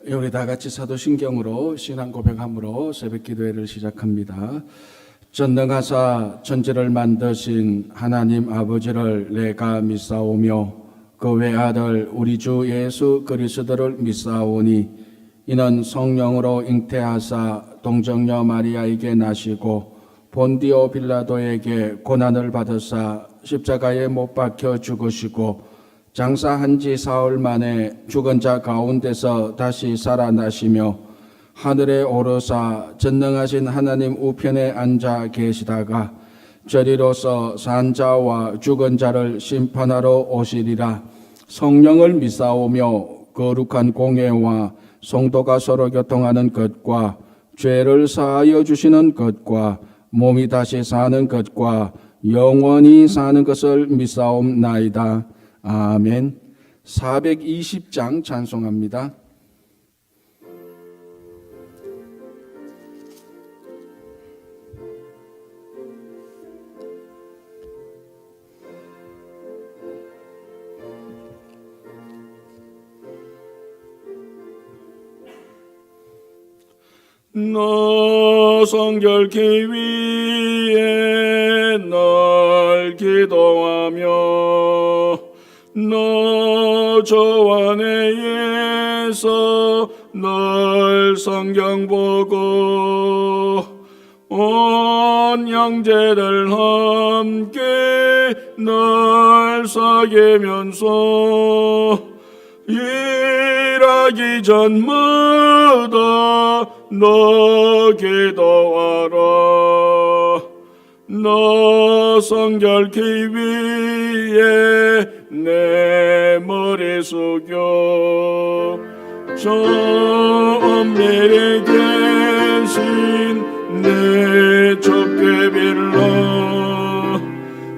우리 다 같이 사도신경으로 신앙 고백함으로 새벽 기도회를 시작합니다. 전능하사 천지를 만드신 하나님 아버지를 내가 믿사오며 그 외아들 우리 주 예수 그리스도를 믿사오니 이는 성령으로 잉태하사 동정녀 마리아에게 나시고 본디오 빌라도에게 고난을 받으사 십자가에 못 박혀 죽으시고 장사한 지 사흘 만에 죽은 자 가운데서 다시 살아나시며 하늘에 오르사 전능하신 하나님 우편에 앉아 계시다가 저리로서 산 자와 죽은 자를 심판하러 오시리라. 성령을 믿사오며 거룩한 공예와 성도가 서로 교통하는 것과 죄를 사하여 주시는 것과 몸이 다시 사는 것과 영원히 사는 것을 믿사옵나이다. 아멘. 420장 찬송합니다. 너 성결케 위에 널 기도하며 너 저 안에서 널 성경 보고 온 형제들 함께 널 사귀면서 일하기 전마다 너 기도하라. 너 성결케 위에 내 머리 숙여 저 엄밀히 계신 내 좁게 빌라.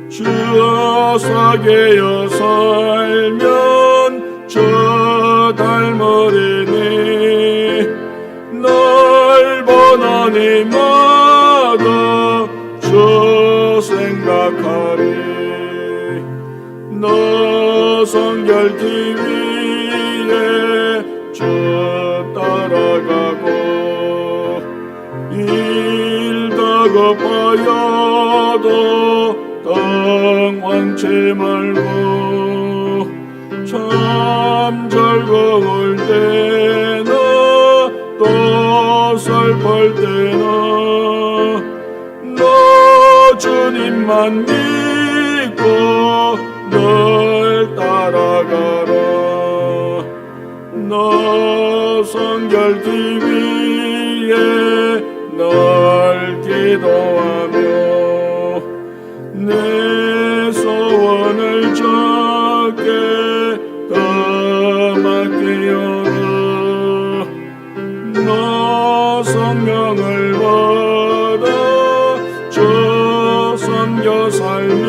주여 사귀어 살면 저 달머리니 널 보는 이마다 저 생각하리. 너 성결케 위에 저 따라가고 일 다급하여도 당황치 말고 참 즐거울 때나 또 슬플 때나 너 주님만 믿고 널 따라가라. 너 성결케 위에 널 기도하며 내 소원을 적게 더 맡기어라. 너 성령을 받아 저 섬겨 살면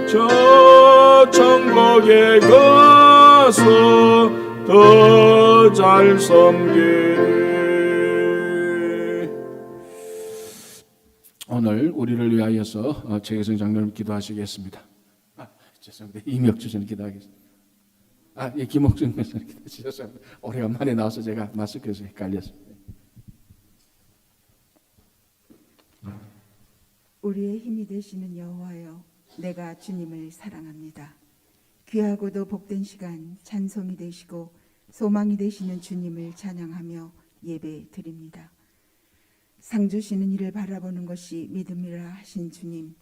저 천국에 가서 더 잘 섬기리. 오늘 우리를 위하여서 최계성 장로님 기도하시겠습니다. 죄송합니다. 이명주 전 기도하겠습니다. 예, 김옥준 전 기도하셨습니다. 오래간만에 나와서 제가 마스크에서 헷갈렸습니다. 우리의 힘이 되시는 여호와여, 내가 주님을 사랑합니다. 귀하고도 복된 시간 찬송이 되시고 소망이 되시는 주님을 찬양하며 예배 드립니다. 상 주시는 이를 바라보는 것이 믿음이라 하신 주님,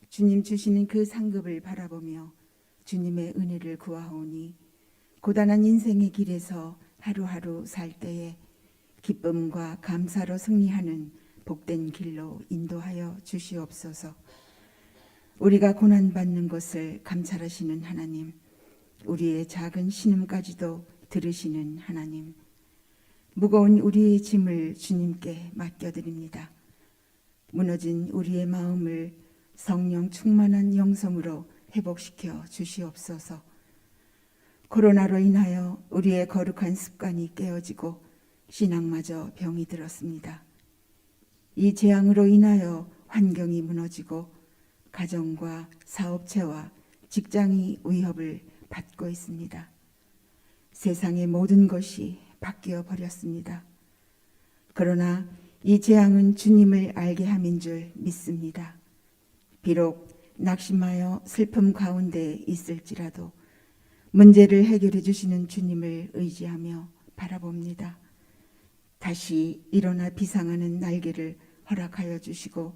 주님 주시는 그 상급을 바라보며 주님의 은혜를 구하오니 고단한 인생의 길에서 하루하루 살 때에 기쁨과 감사로 승리하는 복된 길로 인도하여 주시옵소서. 우리가 고난받는 것을 감찰하시는 하나님, 우리의 작은 신음까지도 들으시는 하나님, 무거운 우리의 짐을 주님께 맡겨드립니다. 무너진 우리의 마음을 성령 충만한 영성으로 회복시켜 주시옵소서. 코로나로 인하여 우리의 거룩한 습관이 깨어지고 신앙마저 병이 들었습니다. 이 재앙으로 인하여 환경이 무너지고 가정과 사업체와 직장이 위협을 받고 있습니다. 세상의 모든 것이 바뀌어 버렸습니다. 그러나 이 재앙은 주님을 알게 함인 줄 믿습니다. 비록 낙심하여 슬픔 가운데 있을지라도 문제를 해결해 주시는 주님을 의지하며 바라봅니다. 다시 일어나 비상하는 날개를 허락하여 주시고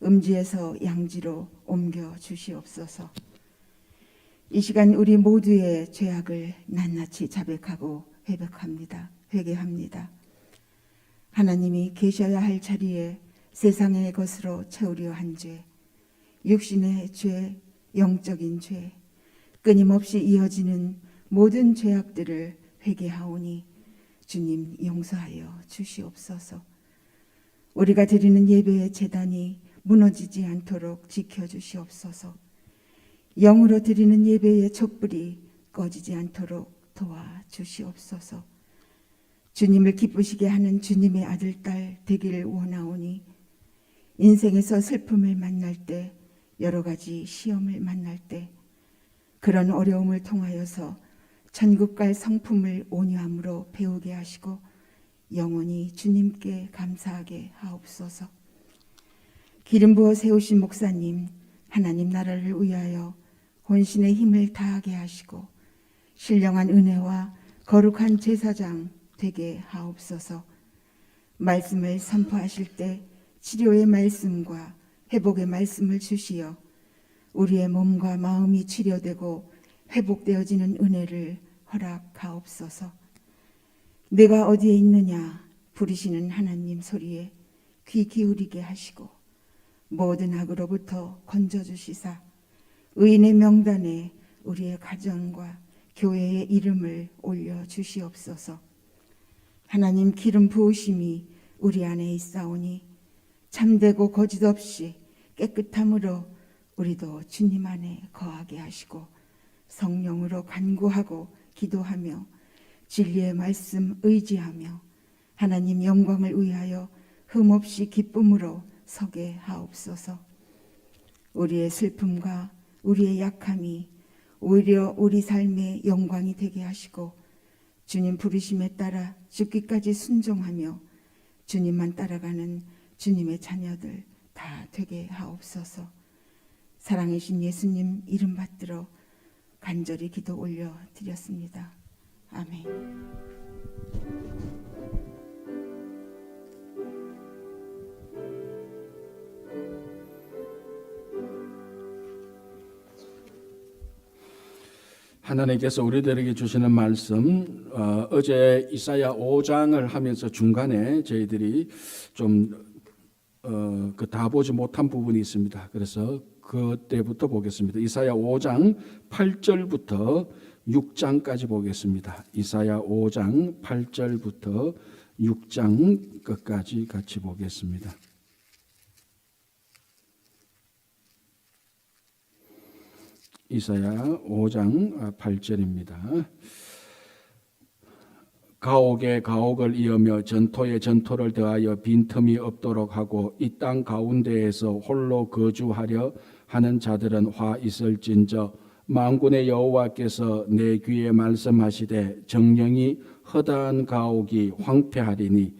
음지에서 양지로 옮겨 주시옵소서. 이 시간 우리 모두의 죄악을 낱낱이 자백하고 회개합니다. 하나님이 계셔야 할 자리에 세상의 것으로 채우려 한 죄, 육신의 죄, 영적인 죄, 끊임없이 이어지는 모든 죄악들을 회개하오니 주님 용서하여 주시옵소서. 우리가 드리는 예배의 제단이 무너지지 않도록 지켜주시옵소서. 영으로 드리는 예배의 촛불이 꺼지지 않도록 도와주시옵소서. 주님을 기쁘시게 하는 주님의 아들, 딸 되기를 원하오니 인생에서 슬픔을 만날 때, 여러 가지 시험을 만날 때 그런 어려움을 통하여서 천국 갈 성품을 온유함으로 배우게 하시고 영원히 주님께 감사하게 하옵소서. 기름 부어 세우신 목사님, 하나님 나라를 위하여 혼신의 힘을 다하게 하시고 신령한 은혜와 거룩한 제사장 되게 하옵소서. 말씀을 선포하실 때 치료의 말씀과 회복의 말씀을 주시어 우리의 몸과 마음이 치료되고 회복되어지는 은혜를 허락하옵소서. 내가 어디에 있느냐 부르시는 하나님 소리에 귀 기울이게 하시고 모든 악으로부터 건져주시사 의인의 명단에 우리의 가정과 교회의 이름을 올려주시옵소서. 하나님 기름 부으심이 우리 안에 있사오니 참되고 거짓 없이 깨끗함으로 우리도 주님 안에 거하게 하시고 성령으로 간구하고 기도하며 진리의 말씀 의지하며 하나님 영광을 위하여 흠없이 기쁨으로 서게 하옵소서. 우리의 슬픔과 우리의 약함이 오히려 우리 삶의 영광이 되게 하시고 주님 부르심에 따라 죽기까지 순종하며 주님만 따라가는 주님의 자녀들 다 되게 하옵소서. 사랑이신 예수님 이름 받들어 간절히 기도 올려드렸습니다. 아멘. 하나님께서 우리들에게 주시는 말씀, 어제 이사야 5장을 하면서 중간에 저희들이 좀 다 보지 못한 부분이 있습니다. 그래서 그때부터 보겠습니다. 이사야 5장 8절부터 6장까지 보겠습니다. 이사야 5장 8절부터 6장 끝까지 같이 보겠습니다. 이사야 5장 8절입니다. 가옥에 가옥을 이으며 전토에 전토를 더하여 빈틈이 없도록 하고 이 땅 가운데에서 홀로 거주하려 하는 자들은 화 있을진저 만군의 여호와께서 내 귀에 말씀하시되 정령이 허다한 가옥이 황폐하리니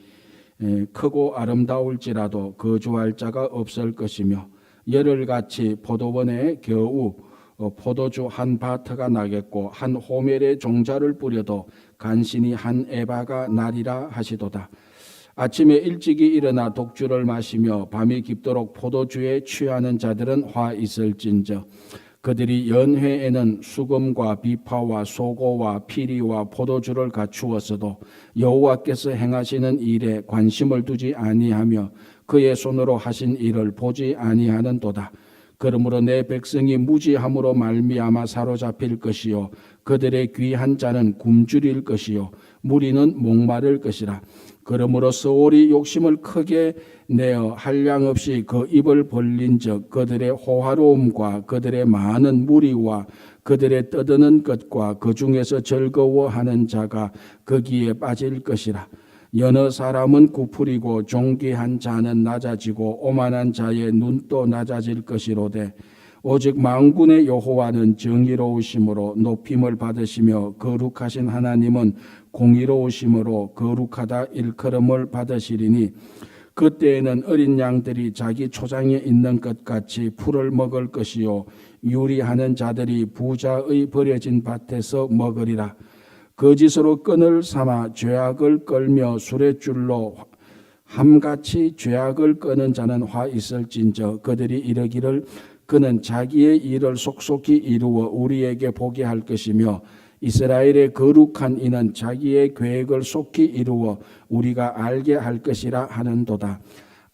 크고 아름다울지라도 거주할 자가 없을 것이며 열흘같이 포도원에 겨우 포도주 한 바트가 나겠고 한 호멜의 종자를 뿌려도 간신히 한 에바가 나리라 하시도다. 아침에 일찍이 일어나 독주를 마시며 밤이 깊도록 포도주에 취하는 자들은 화 있을진저 그들이 연회에는 수금과 비파와 소고와 피리와 포도주를 갖추었어도 여호와께서 행하시는 일에 관심을 두지 아니하며 그의 손으로 하신 일을 보지 아니하는도다. 그러므로 내 백성이 무지함으로 말미암아 사로잡힐 것이요 그들의 귀한 자는 굶주릴 것이요 무리는 목마를 것이라. 그러므로 서울이 욕심을 크게 내어 한량없이 그 입을 벌린즉 그들의 호화로움과 그들의 많은 무리와 그들의 떠드는 것과 그 중에서 즐거워하는 자가 거기에 빠질 것이라. 여느 사람은 구풀이고 존귀한 자는 낮아지고 오만한 자의 눈도 낮아질 것이로되 오직 만군의 여호와는 정의로우심으로 높임을 받으시며 거룩하신 하나님은 공의로우심으로 거룩하다 일컬음을 받으시리니 그때에는 어린 양들이 자기 초장에 있는 것 같이 풀을 먹을 것이요 유리하는 자들이 부자의 버려진 밭에서 먹으리라. 거짓으로 끈을 삼아 죄악을 끌며 수레줄로 함같이 죄악을 끄는 자는 화 있을진저 그들이 이르기를 그는 자기의 일을 속속히 이루어 우리에게 보게 할 것이며 이스라엘의 거룩한 이는 자기의 계획을 속히 이루어 우리가 알게 할 것이라 하는도다.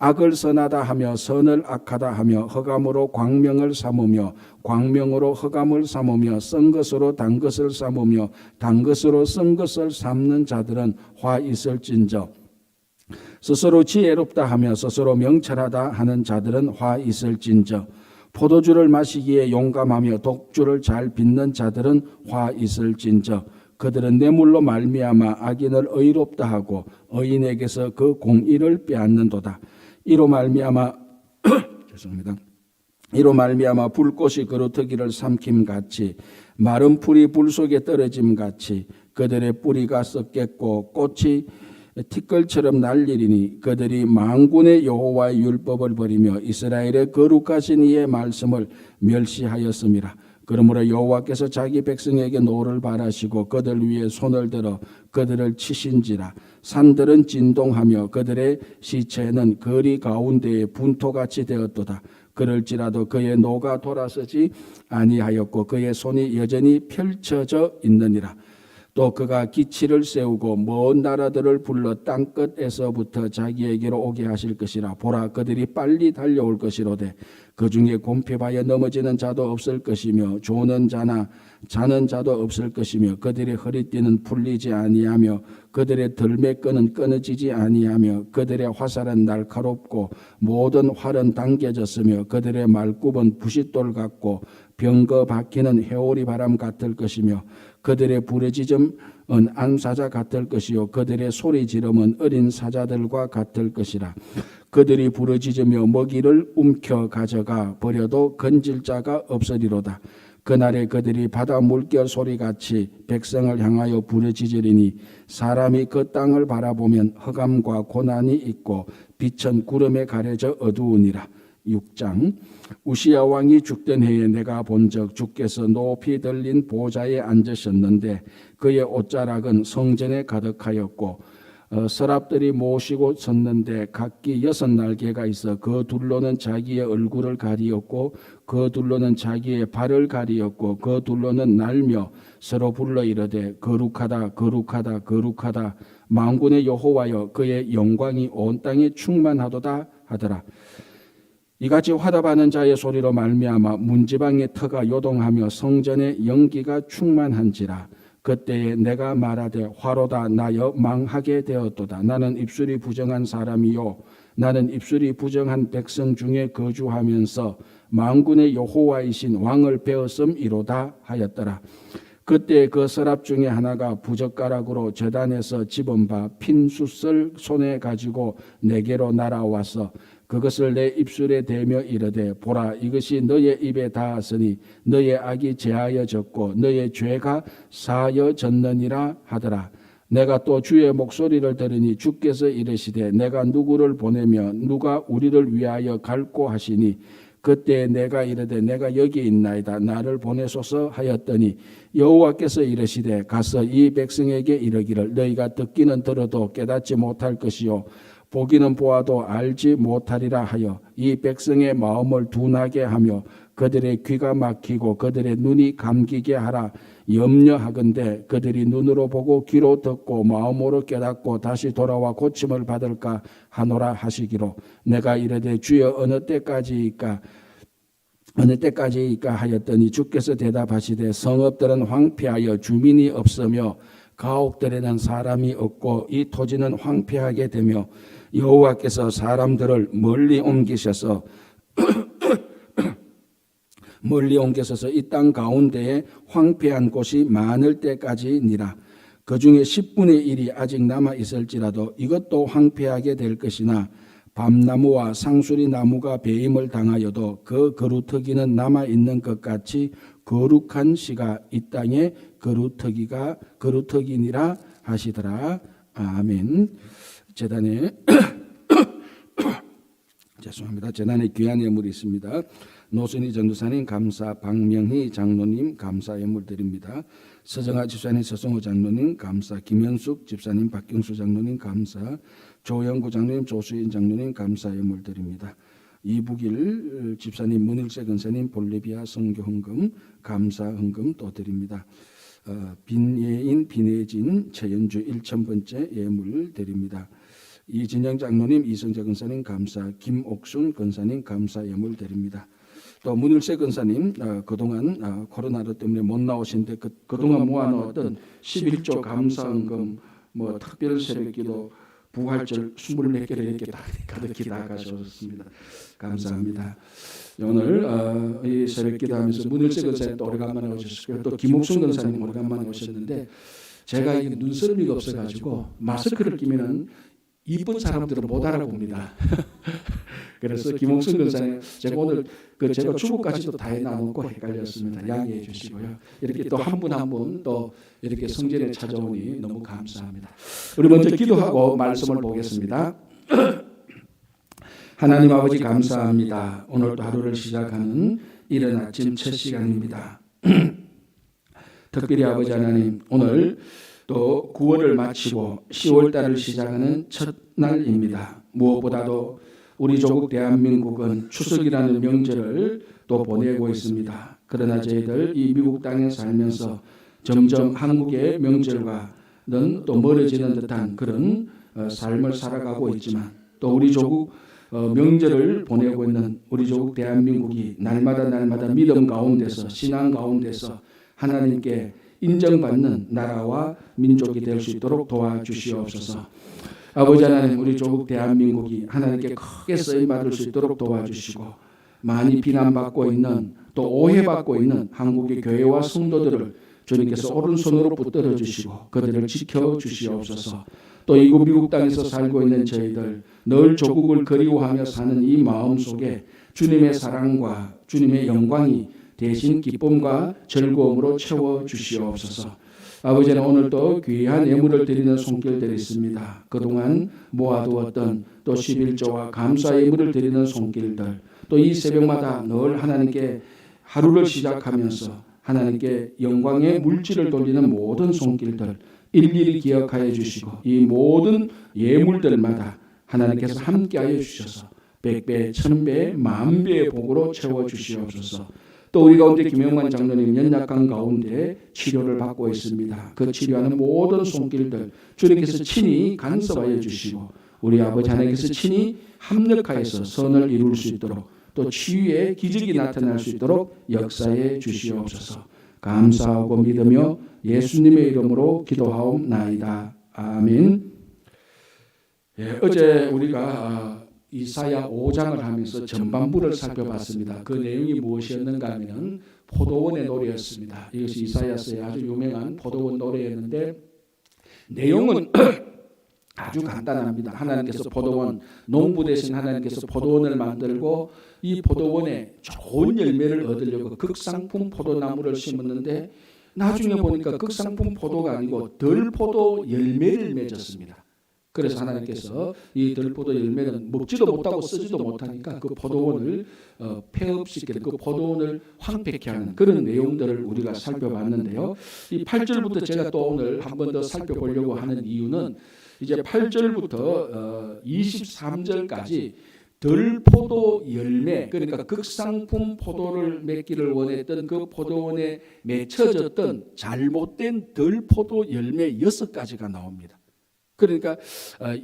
악을 선하다 하며 선을 악하다 하며 흑암으로 광명을 삼으며 광명으로 흑암을 삼으며 쓴 것으로 단 것을 삼으며 단 것으로 쓴 것을 삼는 자들은 화 있을진저 스스로 지혜롭다 하며 스스로 명철하다 하는 자들은 화 있을진저 포도주를 마시기에 용감하며 독주를 잘 빚는 자들은 화 있을진저 그들은 뇌물로 말미암아 악인을 의롭다 하고 의인에게서 그 공의를 빼앗는도다. 이로 말미암아 죄송합니다. 이로 말미암아 불꽃이 그루터기를 삼킴같이 마른 풀이 불 속에 떨어짐 같이 그들의 뿌리가 썩겠고 꽃이 티끌처럼 날리리니 그들이 만군의 여호와의 율법을 버리며 이스라엘의 거룩하신 이의 말씀을 멸시하였음이라. 그러므로 여호와께서 자기 백성에게 노를 바라시고 그들 위에 손을 들어 그들을 치신지라. 산들은 진동하며 그들의 시체는 거리 가운데에 분토같이 되었도다. 그럴지라도 그의 노가 돌아서지 아니하였고 그의 손이 여전히 펼쳐져 있느니라. 또 그가 기치를 세우고 먼 나라들을 불러 땅끝에서부터 자기에게로 오게 하실 것이라. 보라, 그들이 빨리 달려올 것이로되 그 중에 곰핍하여 넘어지는 자도 없을 것이며 조는 자나 자는 자도 없을 것이며 그들의 허리띠는 풀리지 아니하며 그들의 들매끈은 끊어지지 아니하며 그들의 화살은 날카롭고 모든 활은 당겨졌으며 그들의 말굽은 부싯돌 같고 병거 바퀴는 회오리 바람 같을 것이며 그들의 부르짖음은 암사자 같을 것이요 그들의 소리 지름은 어린 사자들과 같을 것이라. 그들이 부르짖으며 먹이를 움켜 가져가 버려도 건질 자가 없으리로다. 그날에 그들이 바다 물결 소리같이 백성을 향하여 부르짖으리니 사람이 그 땅을 바라보면 흑암과 고난이 있고 빛은 구름에 가려져 어두우니라. 6장 우시야 왕이 죽던 해에 내가 본적 주께서 높이 들린 보좌에 앉으셨는데 그의 옷자락은 성전에 가득하였고 서랍들이 모시고 섰는데 각기 6날개가 있어 그 둘로는 자기의 얼굴을 가리었고 그 둘로는 자기의 발을 가리었고 그 둘로는 날며 서로 불러 이르되 거룩하다 거룩하다 거룩하다 만군의 여호와여 그의 영광이 온 땅에 충만하도다 하더라. 이같이 화답하는 자의 소리로 말미암아 문지방의 터가 요동하며 성전의 연기가 충만한지라. 그때에 내가 말하되 화로다 나여 망하게 되었도다. 나는 입술이 부정한 사람이요 나는 입술이 부정한 백성 중에 거주하면서 만군의 여호와이신 왕을 배웠음이로다 하였더라. 그때 그 서랍 중에 하나가 부젓가락으로 제단에서 집은 바 핀 숯을 손에 가지고 내게로 날아와서 그것을 내 입술에 대며 이르되 보라 이것이 너의 입에 닿았으니 너의 악이 제하여졌고 너의 죄가 사여졌느니라 하더라. 내가 또 주의 목소리를 들으니 주께서 이르시되 내가 누구를 보내며 누가 우리를 위하여 갈고 하시니 그때 내가 이르되 내가 여기 있나이다 나를 보내소서 하였더니 여호와께서 이르시되 가서 이 백성에게 이르기를 너희가 듣기는 들어도 깨닫지 못할 것이요 보기는 보아도 알지 못하리라 하여 이 백성의 마음을 둔하게 하며 그들의 귀가 막히고 그들의 눈이 감기게 하라 염려하건대 그들이 눈으로 보고 귀로 듣고 마음으로 깨닫고 다시 돌아와 고침을 받을까 하노라 하시기로 내가 이르되 주여 어느 때까지이까 하였더니 주께서 대답하시되 성읍들은 황폐하여 주민이 없으며 가옥들에는 사람이 없고 이 토지는 황폐하게 되며 여호와께서 사람들을 멀리 옮기셔서 이 땅 가운데에 황폐한 곳이 많을 때까지니라. 그 중에 10분의 1이 아직 남아 있을지라도 이것도 황폐하게 될 것이나 밤나무와 상수리 나무가 배임을 당하여도 그 거루터기는 남아 있는 것 같이 거룩한 씨가 이 땅에 거루터기니라 하시더라. 아멘. 재단에 죄송합니다. 재단에 귀한 예물이 있습니다. 노선희 전도사님 감사, 박명희 장로님 감사 예물 드립니다. 서정아 집사님, 서성호 장로님 감사, 김현숙 집사님, 박경수 장로님 감사, 조영구 장로님, 조수인 장로님 감사 예물 드립니다. 이북일 집사님, 문일세 권사님, 볼리비아 선교 헌금 감사 헌금 또 드립니다. 빈예인, 빈혜진, 최연주 1000번째 예물 드립니다. 이진영 장로님, 이성재 권사님 감사, 김옥순 권사님 감사 예물 드립니다. 또 문일세 권사님 그동안 코로나 때문에 못 나오신데 그동안 모아놓았던 11조 감사헌금 뭐 특별 새벽기도 부활절 24개를 이렇게 가득히 다 가져오셨습니다. 감사합니다. 오늘 이 새벽기도 하면서 문일세 권사님 또 오래간만에 오셨고요. 또 김옥순 권사님 오래간만에 오셨는데 제가 이게 눈썰미가 없어가지고 마스크를 끼면은 이쁜 사람들은 못 알아봅니다. 그래서 김홍순 권사님 제가 오늘 제가 주부까지도 다 해놔놓고 헷갈렸습니다. 양해해 주시고요. 이렇게 또 한 분 한 분 또 이렇게 성전에 찾아오니 너무 감사합니다. 우리 먼저 기도하고 말씀을 보겠습니다. 하나님 아버지 감사합니다. 오늘도 하루를 시작하는 이른 아침 첫 시간입니다. 특별히 아버지 하나님 오늘 또 9월을 마치고 10월달을 시작하는 첫날입니다. 무엇보다도 우리 조국 대한민국은 추석이라는 명절을 또 보내고 있습니다. 그러나 저희들 이 미국 땅에 살면서 점점 한국의 명절과는 또 멀어지는 듯한 그런 삶을 살아가고 있지만 또 우리 조국 명절을 보내고 있는 우리 조국 대한민국이 날마다 믿음 가운데서 신앙 가운데서 하나님께 인정받는 나라와 민족이 될 수 있도록 도와주시옵소서. 아버지 하나님 우리 조국 대한민국이 하나님께 크게 쓰임받을 수 있도록 도와주시고 많이 비난받고 있는 또 오해받고 있는 한국의 교회와 성도들을 주님께서 오른손으로 붙들어 주시고 그들을 지켜주시옵소서. 또 이곳 미국 땅에서 살고 있는 저희들 늘 조국을 그리워하며 사는 이 마음 속에 주님의 사랑과 주님의 영광이 대신 기쁨과 즐거움으로 채워주시옵소서. 아버지는 오늘도 귀한 예물을 드리는 손길들이 있습니다. 그동안 모아두었던 또 11조와 감사 예물을 드리는 손길들 또 이 새벽마다 늘 하나님께 하루를 시작하면서 하나님께 영광의 물질을 돌리는 모든 손길들 일일이 기억하여 주시고 이 모든 예물들마다 하나님께서 함께하여 주셔서 100배, 1000배, 10,000배의 복으로 채워주시옵소서. 또 우리 가운데 김영만 장로님 연약한 가운데 치료를 받고 있습니다. 그 치료하는 모든 손길들 주님께서 친히 간섭하여 주시고 우리 아버지 하나님께서 친히 합력하여서 선을 이룰 수 있도록 또 치유의 기적이 나타날 수 있도록 역사해 주시옵소서. 감사하고 믿으며 예수님의 이름으로 기도하옵나이다. 아멘. 어제 우리가 이사야 5장을 하면서 전반부를 살펴봤습니다. 그 내용이 무엇이었는가 하면 포도원의 노래였습니다. 이것이 이사야서의 아주 유명한 포도원 노래였는데 내용은 아주 간단합니다. 하나님께서 포도원, 농부 대신 하나님께서 포도원을 만들고 이 포도원에 좋은 열매를 얻으려고 극상품 포도나무를 심었는데 나중에 보니까 극상품 포도가 아니고 덜포도 열매를 맺었습니다. 그래서 하나님께서 이 들포도 열매는 먹지도 못하고 쓰지도 못하니까 그 포도원을 폐업시키는 그 포도원을 황폐케 하는 그런 내용들을 우리가 살펴봤는데요. 이 8절부터 제가 또 오늘 한 번 더 살펴보려고 하는 이유는 이제 8절부터 23절까지 덜포도 열매 그러니까 극상품 포도를 맺기를 원했던 그 포도원에 맺혀졌던 잘못된 덜포도 열매 6가지가 나옵니다. 그러니까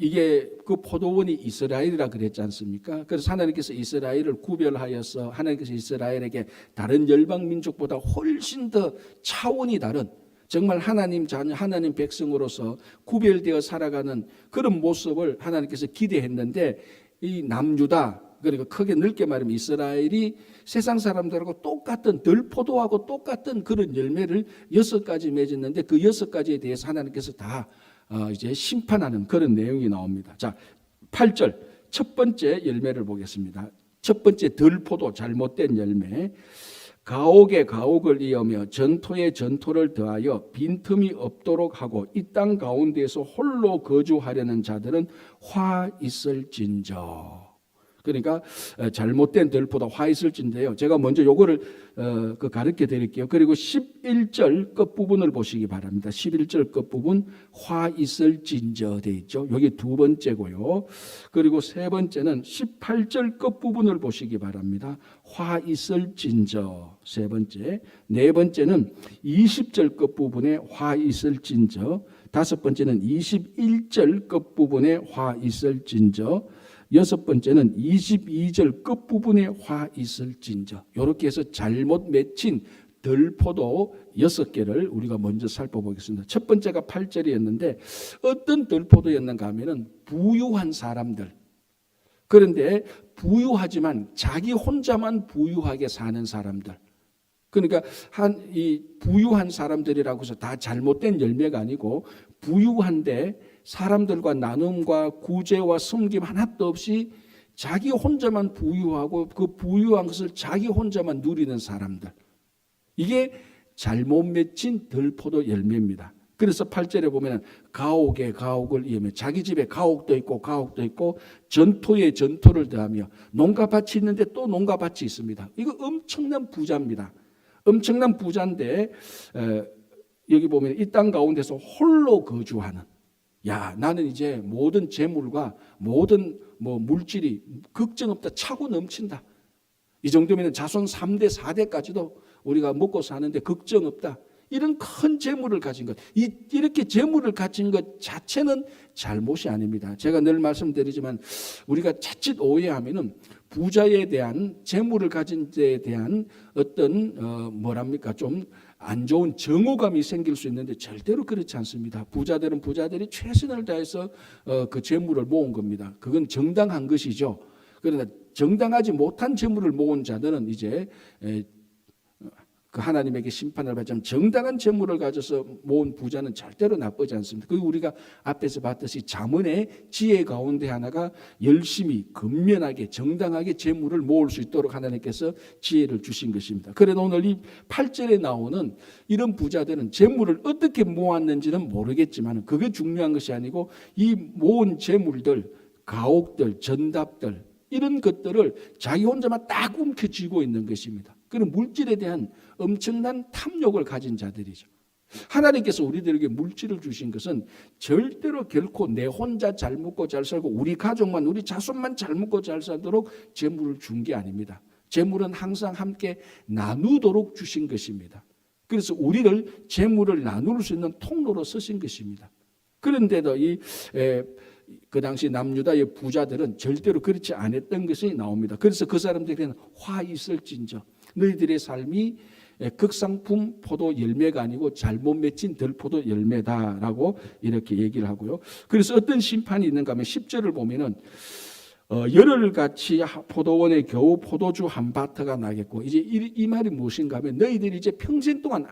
이게 그 포도원이 이스라엘이라 그랬지 않습니까? 그래서 하나님께서 이스라엘을 구별하여서 하나님께서 이스라엘에게 다른 열방 민족보다 훨씬 더 차원이 다른 정말 하나님 자녀, 하나님 백성으로서 구별되어 살아가는 그런 모습을 하나님께서 기대했는데 이 남유다 그러니까 크게 넓게 말하면 이스라엘이 세상 사람들하고 똑같은 덜포도하고 똑같은 그런 열매를 6가지 맺었는데 그 6가지에 대해서 하나님께서 다 이제 심판하는 그런 내용이 나옵니다. 자, 8절 첫 번째 열매를 보겠습니다. 첫 번째 들포도, 잘못된 열매. 가옥에 가옥을 이으며 전토에 전토를 더하여 빈틈이 없도록 하고 이 땅 가운데에서 홀로 거주하려는 자들은 화 있을진저. 그러니까 잘못된 들포도 화 있을진데요. 제가 먼저 요거를 가르쳐 드릴게요. 그리고 11절 끝부분을 보시기 바랍니다. 11절 끝부분 화 있을진저 돼 있죠. 여기 두 번째고요. 그리고 세 번째는 18절 끝부분을 보시기 바랍니다. 화 있을진저 세 번째. 네 번째는 20절 끝부분에 화 있을진저. 다섯 번째는 21절 끝부분에 화 있을진저. 여섯 번째는 22절 끝부분에 화 있을진저. 이렇게 해서 잘못 맺힌 들포도 6개를 우리가 먼저 살펴보겠습니다. 첫 번째가 8절이었는데 어떤 들포도였는가 하면은 부유한 사람들. 그런데 부유하지만 자기 혼자만 부유하게 사는 사람들. 그러니까 이 부유한 사람들이라고 해서 다 잘못된 열매가 아니고 부유한데 사람들과 나눔과 구제와 섬김 하나도 없이 자기 혼자만 부유하고 그 부유한 것을 자기 혼자만 누리는 사람들. 이게 잘못 맺힌 들포도 열매입니다. 그래서 8절에 보면 가옥에 가옥을 이으며 자기 집에 가옥도 있고 전토에 전토를 더하며 농가밭이 있는데 또 농가밭이 있습니다. 이거 엄청난 부자입니다. 엄청난 부자인데 여기 보면 이 땅 가운데서 홀로 거주하는, 야, 나는 이제 모든 재물과 모든 물질이 걱정 없다, 차고 넘친다. 이 정도면 자손 3대 4대까지도 우리가 먹고 사는데 걱정 없다. 이런 큰 재물을 가진 것, 이렇게 재물을 가진 것 자체는 잘못이 아닙니다. 제가 늘 말씀드리지만 우리가 자칫 오해하면은 부자에 대한, 재물을 가진 데에 대한 어떤 좀 안 좋은 정오감이 생길 수 있는데 절대로 그렇지 않습니다. 부자들은 부자들이 최선을 다해서 그 재물을 모은 겁니다. 그건 정당한 것이죠. 그러나 정당하지 못한 재물을 모은 자들은 이제 그 하나님에게 심판을 받지만 정당한 재물을 가져서 모은 부자는 절대로 나쁘지 않습니다. 그리고 우리가 앞에서 봤듯이 잠언의 지혜 가운데 하나가 열심히 근면하게 정당하게 재물을 모을 수 있도록 하나님께서 지혜를 주신 것입니다. 그래도 오늘 이 8절에 나오는 이런 부자들은 재물을 어떻게 모았는지는 모르겠지만 그게 중요한 것이 아니고 이 모은 재물들, 가옥들, 전답들 이런 것들을 자기 혼자만 딱 움켜쥐고 있는 것입니다. 그런 물질에 대한 엄청난 탐욕을 가진 자들이죠. 하나님께서 우리들에게 물질을 주신 것은 절대로 결코 내 혼자 잘 먹고 잘 살고 우리 가족만, 우리 자손만 잘 먹고 잘 살도록 재물을 준 게 아닙니다. 재물은 항상 함께 나누도록 주신 것입니다. 그래서 우리를 재물을 나눌 수 있는 통로로 쓰신 것입니다. 그런데도 그 당시 남유다의 부자들은 절대로 그렇지 않았던 것이 나옵니다. 그래서 그 사람들에게는 화 있을진저, 너희들의 삶이 극상품 포도 열매가 아니고 잘못 맺힌 들포도 열매다라고 이렇게 얘기를 하고요. 그래서 어떤 심판이 있는가 하면 10절을 보면은 열흘같이 포도원에 겨우 포도주 한 바트가 나겠고, 이제 이 말이 무엇인가 하면 너희들이 이제 평생 동안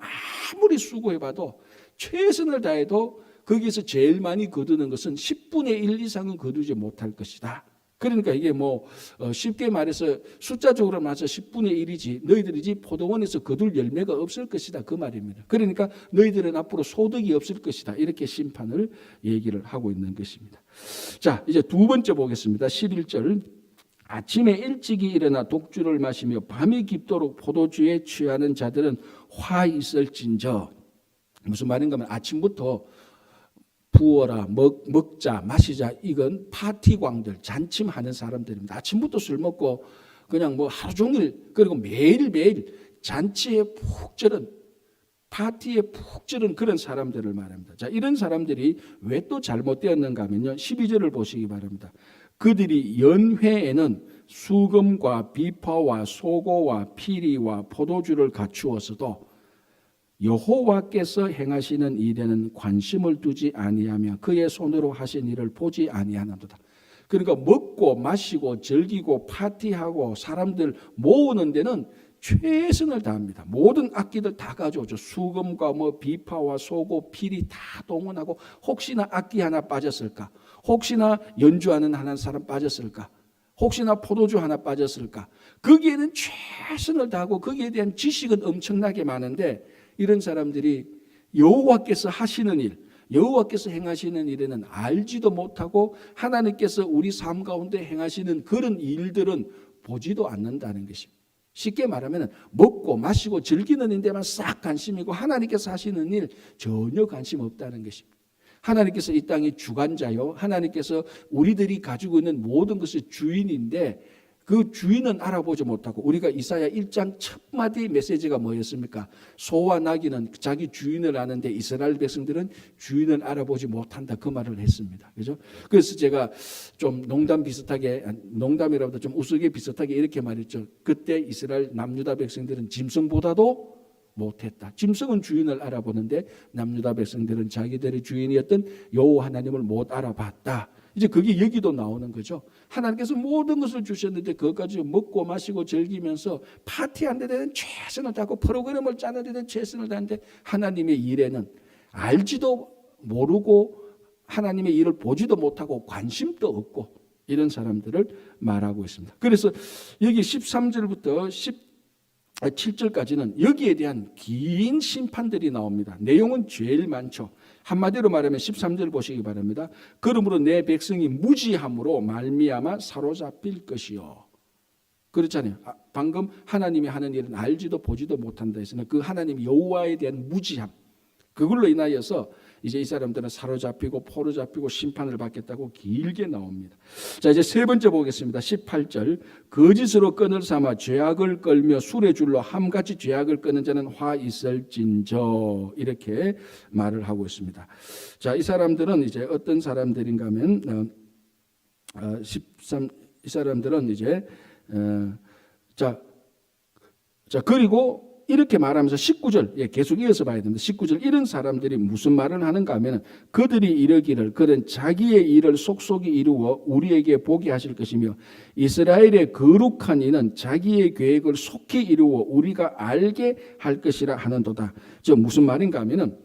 아무리 수고해봐도 최선을 다해도 거기에서 제일 많이 거두는 것은 10분의 1 이상은 거두지 못할 것이다. 그러니까 이게 쉽게 말해서 숫자적으로 말해서 10분의 1이지 너희들이 이 포도원에서 거둘 열매가 없을 것이다, 그 말입니다. 그러니까 너희들은 앞으로 소득이 없을 것이다, 이렇게 심판을 얘기를 하고 있는 것입니다. 자, 이제 두 번째 보겠습니다. 11절. 아침에 일찍이 일어나 독주를 마시며 밤이 깊도록 포도주에 취하는 자들은 화 있을진저. 무슨 말인가 하면 아침부터 부어라, 먹자, 마시자, 이건 파티광들, 잔침하는 사람들입니다. 아침부터 술 먹고 그냥 하루 종일, 그리고 매일매일 잔치에 푹 찌른, 파티에 푹 찌른 그런 사람들을 말합니다. 자, 이런 사람들이 왜 또 잘못되었는가 하면요, 12절을 보시기 바랍니다. 그들이 연회에는 수금과 비파와 소고와 피리와 포도주를 갖추었어도 여호와께서 행하시는 일에는 관심을 두지 아니하며 그의 손으로 하신 일을 보지 아니하나도다. 그러니까 먹고 마시고 즐기고 파티하고 사람들 모으는 데는 최선을 다합니다. 모든 악기들 다 가져오죠. 수금과 비파와 소고, 피리 다 동원하고 혹시나 악기 하나 빠졌을까? 혹시나 연주하는 하나 사람 빠졌을까? 혹시나 포도주 하나 빠졌을까? 거기에는 최선을 다하고 거기에 대한 지식은 엄청나게 많은데 이런 사람들이 여호와께서 하시는 일, 여호와께서 행하시는 일에는 알지도 못하고 하나님께서 우리 삶 가운데 행하시는 그런 일들은 보지도 않는다는 것입니다. 쉽게 말하면 먹고 마시고 즐기는 일에만 싹 관심이고 하나님께서 하시는 일 전혀 관심 없다는 것입니다. 하나님께서 이 땅의 주관자요, 하나님께서 우리들이 가지고 있는 모든 것의 주인인데 그 주인은 알아보지 못하고, 우리가 이사야 1장 첫 마디 메시지가 뭐였습니까? 소와 나귀는 자기 주인을 아는데 이스라엘 백성들은 주인을 알아보지 못한다, 그 말을 했습니다. 그죠? 그래서 제가 좀 농담 비슷하게, 농담이라보다 좀 우스개 비슷하게 이렇게 말했죠. 그때 이스라엘 남유다 백성들은 짐승보다도 못했다. 짐승은 주인을 알아보는데 남유다 백성들은 자기들의 주인이었던 여호와 하나님을 못 알아봤다. 이제 그게 여기도 나오는 거죠. 하나님께서 모든 것을 주셨는데 그것까지 먹고 마시고 즐기면서 파티하는 데는 최선을 다하고 프로그램을 짜는 데는 최선을 다하는데 하나님의 일에는 알지도 모르고 하나님의 일을 보지도 못하고 관심도 없고 이런 사람들을 말하고 있습니다. 그래서 여기 13절부터 17절까지는 여기에 대한 긴 심판들이 나옵니다. 내용은 제일 많죠. 한마디로 말하면 13절 보시기 바랍니다. 그러므로 내 백성이 무지함으로 말미암아 사로잡힐 것이요. 그렇잖아요. 방금 하나님이 하는 일은 알지도 보지도 못한다 했으나 그 하나님 여호와에 대한 무지함, 그걸로 인하여서 이제 이 사람들은 사로잡히고 포로잡히고 심판을 받겠다고 길게 나옵니다. 자, 이제 세 번째 보겠습니다. 18절. 거짓으로 끈을 삼아 죄악을 끌며 술의 줄로 함같이 죄악을 끄는 자는 화 있을진저, 이렇게 말을 하고 있습니다. 자, 이 사람들은 이제 어떤 사람들인가 하면 13, 이 사람들은 이제 자 그리고 이렇게 말하면서 19절, 계속 이어서 봐야 됩니다. 19절, 이런 사람들이 무슨 말을 하는가 하면 그들이 이르기를 그는 자기의 일을 속속이 이루어 우리에게 보게 하실 것이며 이스라엘의 거룩한 이는 자기의 계획을 속히 이루어 우리가 알게 할 것이라 하는도다. 저 무슨 말인가 하면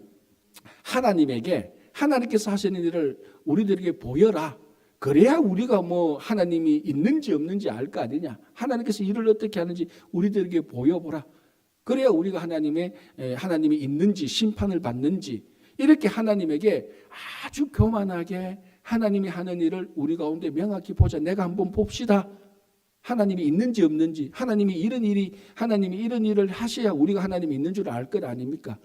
하나님께서 하시는 일을 우리들에게 보여라. 그래야 우리가 뭐 하나님이 있는지 없는지 알 거 아니냐. 하나님께서 일을 어떻게 하는지 우리들에게 보여보라. 그래야 우리가 하나님이 있는지 심판을 받는지, 이렇게 하나님에게 아주 교만하게 하나님이 하는 일을 우리 가운데 명확히 보자. 내가 한번 봅시다. 하나님이 있는지 없는지, 하나님이 이런 일을 하셔야 우리가 하나님이 있는 줄 알 것 아닙니까?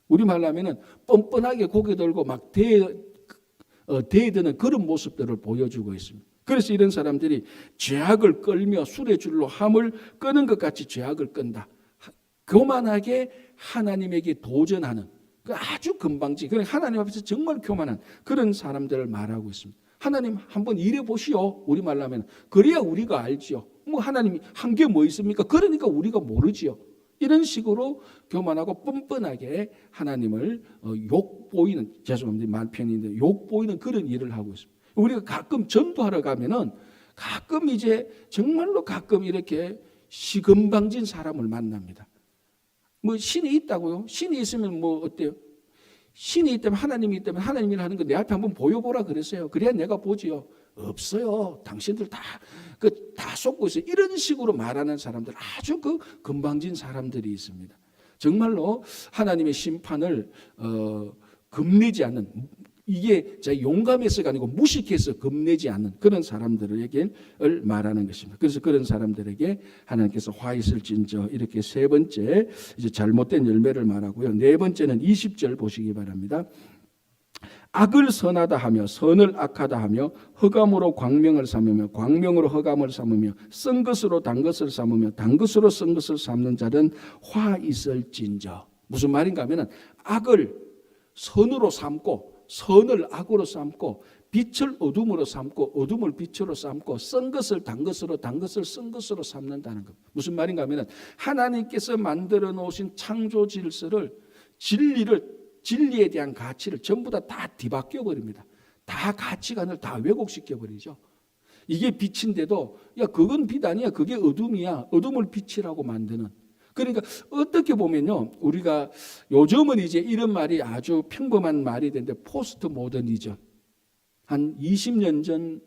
우리말로 하면은 뻔뻔하게 고개 들고 막 대드는 그런 모습들을 보여주고 있습니다. 그래서 이런 사람들이 죄악을 끌며 술의 줄로 함을 끄는 것 같이 죄악을 끈다. 교만하게 하나님에게 도전하는 그 아주 금방지, 그러니까 하나님 앞에서 정말 교만한 그런 사람들을 말하고 있습니다. 하나님 한번 일해 보시오. 우리말로 하면 그래야 우리가 알지요. 뭐 하나님이 한 게 뭐 있습니까? 그러니까 우리가 모르지요. 이런 식으로 교만하고 뻔뻔하게 하나님을 욕보이는, 죄송합니다, 말편인데 욕보이는 그런 일을 하고 있습니다. 우리가 가끔 전도하러 가면은 가끔 이제 정말로 가끔 이렇게 시금방진 사람을 만납니다. 뭐 신이 있다고요? 신이 있으면 뭐 어때요? 신이 있다면 하나님이 있다면 하나님이 하는 거 내 앞에 한번 보여보라 그랬어요. 그래야 내가 보지요. 없어요. 당신들 다 속고 있어요. 이런 식으로 말하는 사람들, 아주 금방진 사람들이 있습니다. 정말로 하나님의 심판을 겁내지 않는, 이게 용감해서가 아니고 무식해서 겁내지 않는 그런 사람들에게 말하는 것입니다. 그래서 그런 사람들에게 하나님께서 화 있을진저, 이렇게 세 번째 이제 잘못된 열매를 말하고요. 네 번째는 20절 보시기 바랍니다. 악을 선하다 하며 선을 악하다 하며 흑암으로 광명을 삼으며 광명으로 흑암을 삼으며 쓴 것으로 단 것을 삼으며 단 것으로 쓴 것을 삼는 자는 화 있을진저. 무슨 말인가 하면 악을 선으로 삼고 선을 악으로 삼고 빛을 어둠으로 삼고 어둠을 빛으로 삼고 쓴 것을 단 것으로 단 것을 쓴 것으로 삼는다는 것. 무슨 말인가 하면 하나님께서 만들어 놓으신 창조 질서를, 진리에 대한 가치를 전부 다 뒤바뀌어 버립니다. 다 가치관을 다 왜곡시켜 버리죠. 이게 빛인데도 야 그건 빛 아니야, 그게 어둠이야, 어둠을 빛이라고 만드는. 그러니까 어떻게 보면요, 우리가 요즘은 이제 이런 말이 아주 평범한 말이 되는데 포스트 모더니즘, 한 20년 전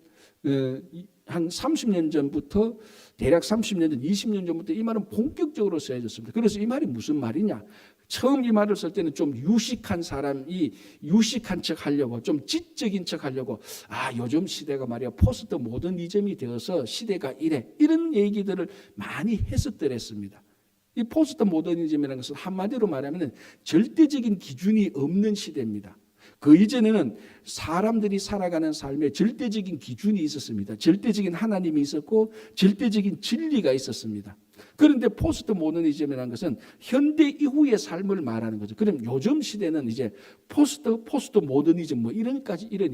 한 30년 전부터 대략 30년 전, 20년 전부터 이 말은 본격적으로 쓰여졌습니다. 그래서 이 말이 무슨 말이냐? 처음 이 말을 쓸 때는 좀 유식한 사람이 유식한 척 하려고, 좀 지적인 척 하려고, 요즘 시대가 말이야 포스트 모더니즘이 되어서 시대가 이래, 이런 얘기들을 많이 했었더랬습니다. 이 포스트 모더니즘이라는 것은 한마디로 말하면 절대적인 기준이 없는 시대입니다. 그 이전에는 사람들이 살아가는 삶에 절대적인 기준이 있었습니다. 절대적인 하나님이 있었고 절대적인 진리가 있었습니다. 그런데 포스트 모더니즘이라는 것은 현대 이후의 삶을 말하는 거죠. 그럼 요즘 시대는 이제 포스트 모더니즘 이런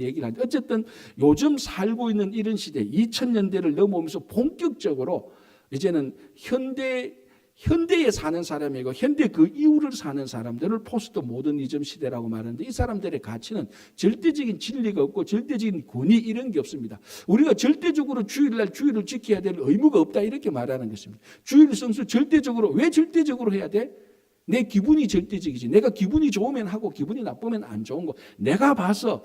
얘기를 하는데, 어쨌든 요즘 살고 있는 이런 시대 2000년대를 넘어오면서 본격적으로 이제는 현대에 사는 사람이고 현대 그 이후를 사는 사람들을 포스트 모더니즘 시대라고 말하는데, 이 사람들의 가치는 절대적인 진리가 없고 절대적인 권위 이런 게 없습니다. 우리가 절대적으로 주일날 주일을 지켜야 될 의무가 없다 이렇게 말하는 것입니다. 주일 성수 절대적으로, 왜 절대적으로 해야 돼? 내 기분이 절대적이지. 내가 기분이 좋으면 하고 기분이 나쁘면 안 좋은 거. 내가 봐서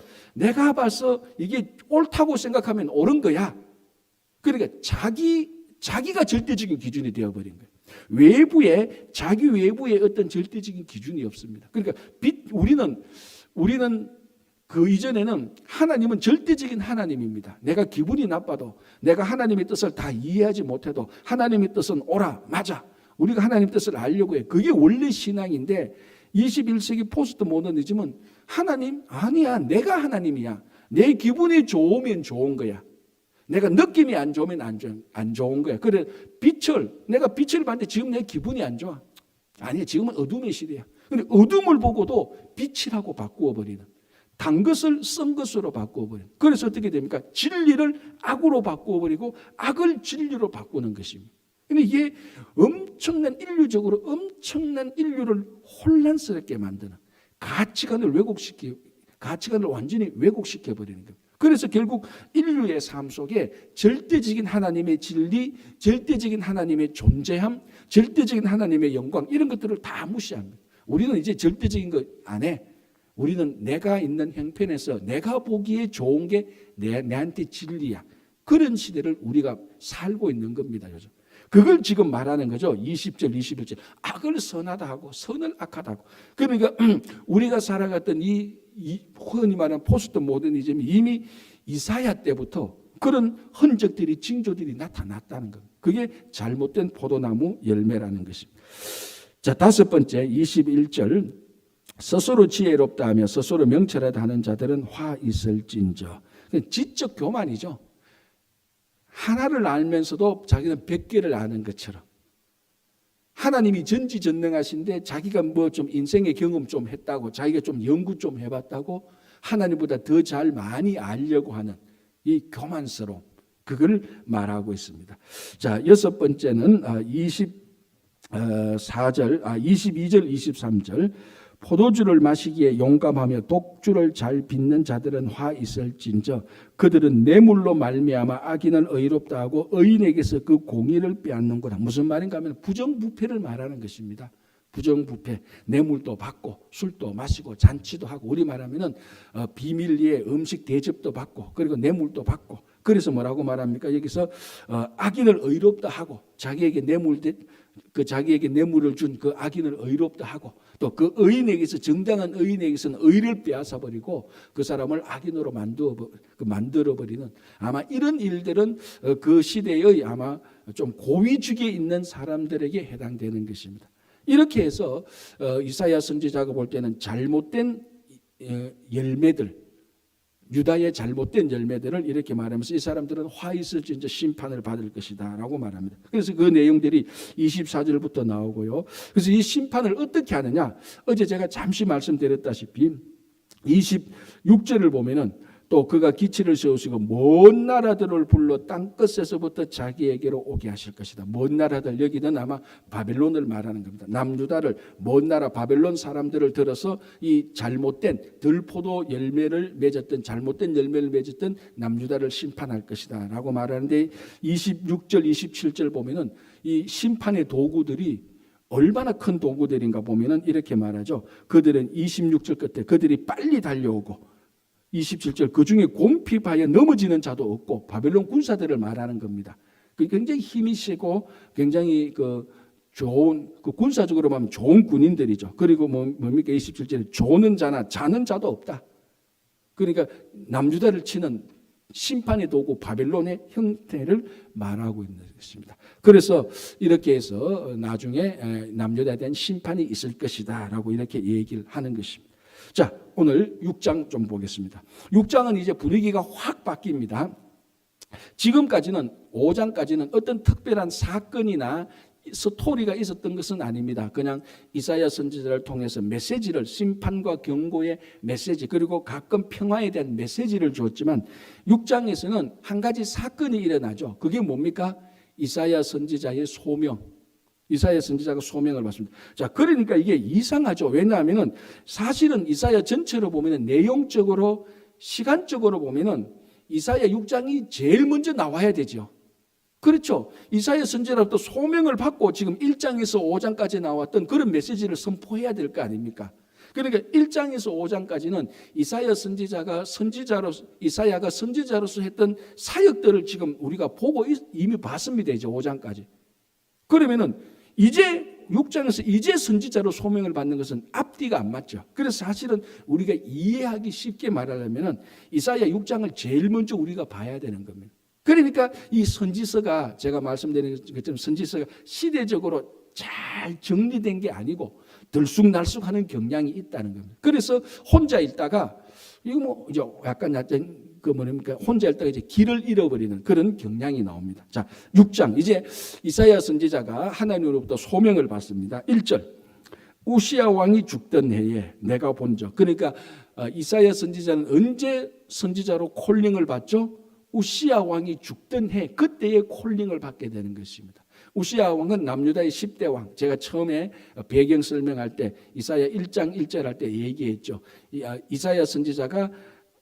이게 옳다고 생각하면 옳은 거야. 그러니까 자기가 절대적인 기준이 되어버린 거예요. 자기 외부에 어떤 절대적인 기준이 없습니다. 그러니까 우리는 그 이전에는 하나님은 절대적인 하나님입니다. 내가 기분이 나빠도, 내가 하나님의 뜻을 다 이해하지 못해도 하나님의 뜻은 옳아, 맞아. 우리가 하나님의 뜻을 알려고 해. 그게 원래 신앙인데, 21세기 포스트 모더니즘은 하나님? 아니야, 내가 하나님이야. 내 기분이 좋으면 좋은 거야. 내가 느낌이 안 좋으면 안 좋은 거야. 그래, 내가 빛을 봤는데 지금 내 기분이 안 좋아. 아니야, 지금은 어둠의 시대야. 근데 어둠을 보고도 빛이라고 바꾸어 버리는, 단 것을 쓴 것으로 바꾸어 버리는. 그래서 어떻게 됩니까? 진리를 악으로 바꾸어 버리고 악을 진리로 바꾸는 것입니다. 근데 이게 인류적으로 엄청난 인류를 혼란스럽게 만드는, 가치관을 완전히 왜곡시켜 버리는 겁니다. 그래서 결국 인류의 삶 속에 절대적인 하나님의 진리, 절대적인 하나님의 존재함, 절대적인 하나님의 영광, 이런 것들을 다 무시합니다. 우리는 이제 절대적인 거 안 해. 우리는 내가 있는 형편에서 내가 보기에 좋은 게 내한테 진리야. 그런 시대를 우리가 살고 있는 겁니다, 요즘. 그걸 지금 말하는 거죠. 20절, 21절. 악을 선하다 하고 선을 악하다 하고. 그러니까 우리가 살아갔던 이 흔히 말하는 포스트 모더니즘이 이미 이사야 때부터 그런 흔적들이, 징조들이 나타났다는 겁니다. 그게 잘못된 포도나무 열매라는 것입니다. 자, 다섯 번째 21절. 스스로 지혜롭다 하며 스스로 명철하다 하는 자들은 화 있을진저. 지적 교만이죠. 하나를 알면서도 자기는 100개를 아는 것처럼. 하나님이 전지전능하신데 자기가 좀 인생의 경험 좀 했다고, 자기가 좀 연구 좀 해봤다고 하나님보다 더 잘 많이 알려고 하는 이 교만스러움, 그걸 말하고 있습니다. 자, 여섯 번째는 22절, 23절. 포도주를 마시기에 용감하며 독주를 잘 빚는 자들은 화 있을진저. 그들은 뇌물로 말미암아 악인을 의롭다 하고 의인에게서 그 공의를 빼앗는구나. 무슨 말인가 하면 부정부패를 말하는 것입니다. 부정부패, 뇌물도 받고 술도 마시고 잔치도 하고, 우리 말하면은 비밀리에 음식 대접도 받고, 그리고 뇌물도 받고. 그래서 뭐라고 말합니까? 여기서 악인을 의롭다 하고, 자기에게 뇌물을 준 그 악인을 의롭다 하고, 또 그 의인에게서, 정당한 의인에게서는 의를 빼앗아 버리고 그 사람을 악인으로 만들어 버리는, 아마 이런 일들은 그 시대의 아마 좀 고위직에 있는 사람들에게 해당되는 것입니다. 이렇게 해서 이사야 선지자가 볼 때는 잘못된 열매들, 유다의 잘못된 열매들을 이렇게 말하면서 이 사람들은 화 있을진저 심판을 받을 것이다 라고 말합니다. 그래서 그 내용들이 24절부터 나오고요. 그래서 이 심판을 어떻게 하느냐, 어제 제가 잠시 말씀드렸다시피 26절을 보면은 또 그가 기치를 세우시고 먼 나라들을 불러 땅끝에서부터 자기에게로 오게 하실 것이다. 먼 나라들, 여기는 아마 바벨론을 말하는 겁니다. 남유다를, 먼 나라 바벨론 사람들을 들어서 이 잘못된 들포도 열매를 맺었던, 잘못된 열매를 맺었던 남유다를 심판할 것이다 라고 말하는데, 26절 27절 보면은 이 심판의 도구들이 얼마나 큰 도구들인가 보면은 이렇게 말하죠. 그들은 26절 끝에 그들이 빨리 달려오고 27절 그 중에 곰핍하여 넘어지는 자도 없고 바벨론 군사들을 말하는 겁니다. 굉장히 힘이 세고 굉장히 좋은 군사적으로 보면 좋은 군인들이죠. 그리고 뭡니까 27절에 조는 자나 자는 자도 없다. 그러니까 남유다를 치는 심판의 도구 바벨론의 형태를 말하고 있는 것입니다. 그래서 이렇게 해서 나중에 남유다에 대한 심판이 있을 것이다라고 이렇게 얘기를 하는 것입니다. 자, 오늘 6장 좀 보겠습니다. 6장은 이제 분위기가 확 바뀝니다. 지금까지는 5장까지는 어떤 특별한 사건이나 스토리가 있었던 것은 아닙니다. 그냥 이사야 선지자를 통해서 메시지를, 심판과 경고의 메시지, 그리고 가끔 평화에 대한 메시지를 줬지만 6장에서는 한 가지 사건이 일어나죠. 그게 뭡니까? 이사야 선지자의 소명. 이사야 선지자가 소명을 받습니다. 자, 그러니까 이게 이상하죠. 왜냐하면 사실은 이사야 전체로 보면 내용적으로, 시간적으로 보면은 이사야 6장이 제일 먼저 나와야 되죠. 그렇죠. 이사야 선지자로부터 소명을 받고 지금 1장에서 5장까지 나왔던 그런 메시지를 선포해야 될 거 아닙니까? 그러니까 1장에서 5장까지는 이사야 선지자가 이사야가 선지자로서 했던 사역들을 지금 우리가 보고 이미 봤습니다. 이제 5장까지. 그러면은 이제 6장에서 이제 선지자로 소명을 받는 것은 앞뒤가 안 맞죠. 그래서 사실은 우리가 이해하기 쉽게 말하려면은 이사야 6장을 제일 먼저 우리가 봐야 되는 겁니다. 그러니까 이 선지서가 제가 말씀드린 것처럼 선지서가 시대적으로 잘 정리된 게 아니고 들쑥날쑥하는 경향이 있다는 겁니다. 그래서 혼자 읽다가 이거 이제 약간 혼자 읽다가 이제 길을 잃어버리는 그런 경향이 나옵니다. 자, 6장 이제 이사야 선지자가 하나님으로부터 소명을 받습니다. 1절 우시야 왕이 죽던 해에 내가 본 적. 그러니까 이사야 선지자는 언제 선지자로 콜링을 받죠? 우시야 왕이 죽던 해 그때에 콜링을 받게 되는 것입니다. 우시야 왕은 남유다의 10대 왕. 제가 처음에 배경 설명할 때 이사야 1장 1절 할 때 얘기했죠. 이사야 선지자가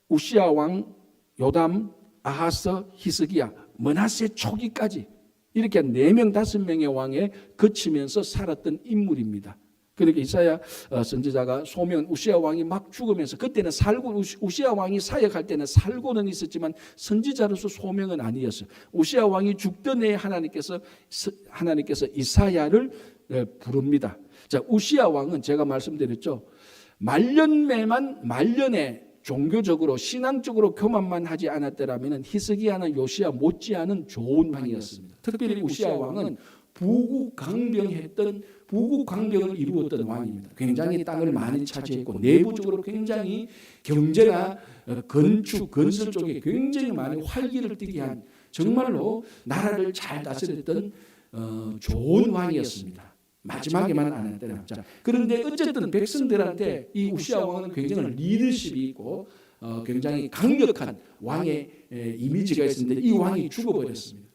우시야 왕, 요담, 아하스, 히스기야, 므낫세 초기까지 이렇게 4명 5명의 왕에 거치면서 살았던 인물입니다. 그러니까 이사야 선지자가 소명 우시야 왕이 막 죽으면서 그때는 살고 우시야 왕이 사역할 때는 살고는 있었지만 선지자로서 소명은 아니었어요. 우시야 왕이 죽던 해에 하나님께서 이사야를 부릅니다. 자, 우시야 왕은 제가 말씀드렸죠. 말년에 종교적으로 신앙적으로 교만만 하지 않았더라면 히스기야는 요시야 못지않은 좋은 왕이었습니다. 특별히 우시야 왕은 부국강병을 이루었던 왕입니다. 굉장히 땅을 많이 차지했고 내부적으로 굉장히 경제나 건설 쪽에 굉장히 많이 활기를 띠게 한 정말로 나라를 잘 다스렸던 좋은 왕이었습니다. 마지막에만 안 했더라. 그런데 어쨌든 백성들한테 이 우시야 왕은 굉장히 리더십이 있고 굉장히 강력한 왕의 이미지가 있었는데 이 왕이 죽어버렸습니다.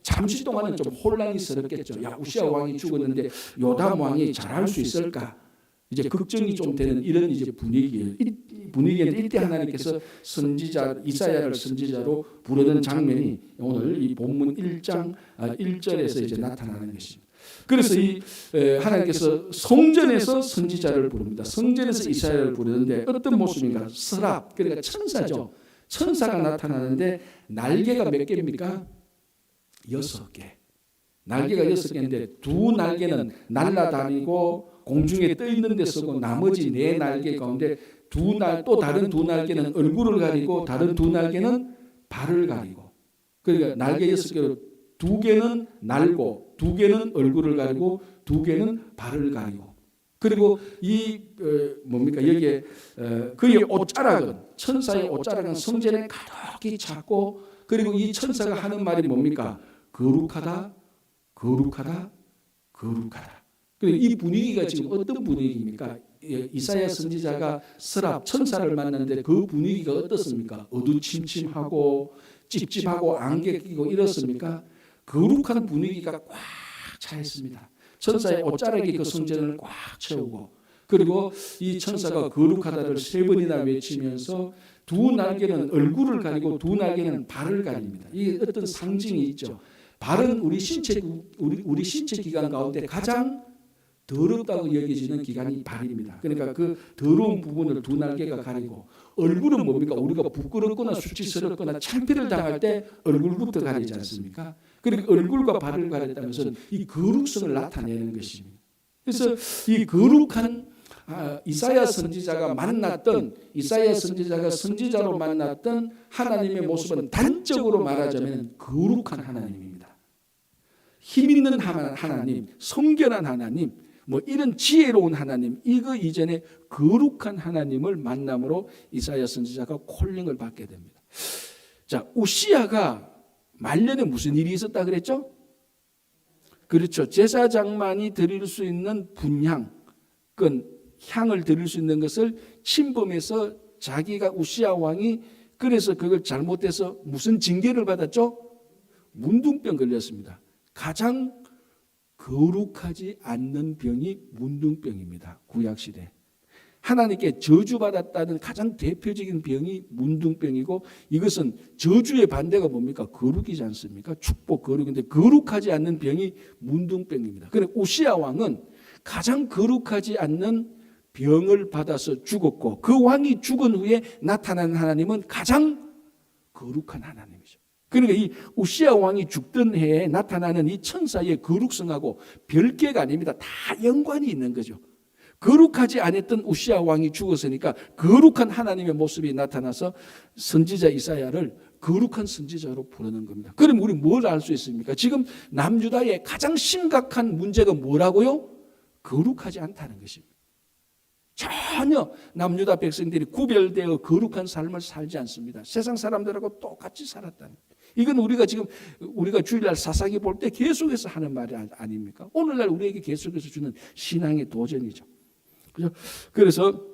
잠시 동안은 좀 혼란이 있었겠죠. 야, 우시야 왕이 죽었는데 요담 왕이 잘할 수 있을까? 이제 걱정이 좀 되는 이런 이제 분위기인데 이때 하나님께서 이사야를 선지자로 부르는 장면이 오늘 이 본문 1장 1절에서 이제 나타나는 것입니다. 그래서 하나님께서 성전에서 선지자를 부릅니다. 성전에서 이사야를 부르는데 어떤 모습인가? 서랍, 그러니까 천사죠. 천사가 나타나는데 날개가 몇 개입니까? 6개. 날개가 6개인데 두 날개는 날아다니고 공중에 떠 있는 데 쓰고 나머지 4날개 가운데 또 다른 2날개는 얼굴을 가리고 다른 2날개는 발을 가리고. 그러니까 날개 6개로 2개는 날고 2개는 얼굴을 가리고 2개는 발을 가리고. 그리고 여기에 그의 옷자락은 천사의 옷자락은 성전에 가득히 찼고 그리고 이 천사가 하는 말이 뭡니까? 거룩하다, 거룩하다, 거룩하다. 그리고 이 분위기가 지금 어떤 분위기입니까? 이사야 선지자가 서랍 천사를 만났는데 그 분위기가 어떻습니까? 어두침침하고 찝찝하고 안개 끼고 이렇습니까? 거룩한 분위기가 꽉 차 있습니다. 천사의 옷자락이 그 성전을 꽉 채우고 그리고 이 천사가 거룩하다를 3번이나 외치면서 2날개는 얼굴을 가리고 2날개는 발을 가립니다. 이게 어떤 상징이 있죠. 발은 우리 신체 기관 가운데 가장 더럽다고 여겨지는 기관이 발입니다. 그러니까 그 더러운 부분을 2날개가 가리고 얼굴은 뭡니까? 우리가 부끄럽거나 수치스럽거나 창피를 당할 때 얼굴부터 가리지 않습니까? 그리고 얼굴과 발을 가렸다는 것은 이 거룩성을 나타내는 것입니다. 그래서 이 거룩한 이사야 선지자가 선지자로 만났던 하나님의 모습은 단적으로 말하자면 거룩한 하나님입니다. 힘 있는 하나님, 성결한 하나님, 뭐 이런 지혜로운 하나님, 이거 이전에 거룩한 하나님을 만남으로 이사야 선지자가 콜링을 받게 됩니다. 자, 우시야가 말년에 무슨 일이 있었다 그랬죠? 그렇죠. 제사장만이 드릴 수 있는 분향, 향을 드릴 수 있는 것을 침범해서 자기가 우시야 왕이 그래서 그걸 잘못해서 무슨 징계를 받았죠? 문둥병 걸렸습니다. 가장 거룩하지 않는 병이 문둥병입니다. 구약시대. 하나님께 저주받았다는 가장 대표적인 병이 문둥병이고, 이것은 저주의 반대가 뭡니까? 거룩이지 않습니까? 축복, 거룩인데 거룩하지 않는 병이 문둥병입니다. 그래 우시야 왕은 가장 거룩하지 않는 병을 받아서 죽었고, 그 왕이 죽은 후에 나타난 하나님은 가장 거룩한 하나님이죠. 그러니까 이 우시야 왕이 죽던 해에 나타나는 이 천사의 거룩성하고 별개가 아닙니다. 다 연관이 있는 거죠. 거룩하지 않았던 우시야 왕이 죽었으니까 거룩한 하나님의 모습이 나타나서 선지자 이사야를 거룩한 선지자로 부르는 겁니다. 그럼 우리 뭘 알 수 있습니까? 지금 남유다의 가장 심각한 문제가 뭐라고요? 거룩하지 않다는 것입니다. 전혀 남유다 백성들이 구별되어 거룩한 삶을 살지 않습니다. 세상 사람들하고 똑같이 살았다는 거예요. 이건 우리가 주일날 사사기 볼 때 계속해서 하는 말이 아닙니까? 오늘날 우리에게 계속해서 주는 신앙의 도전이죠. 그래서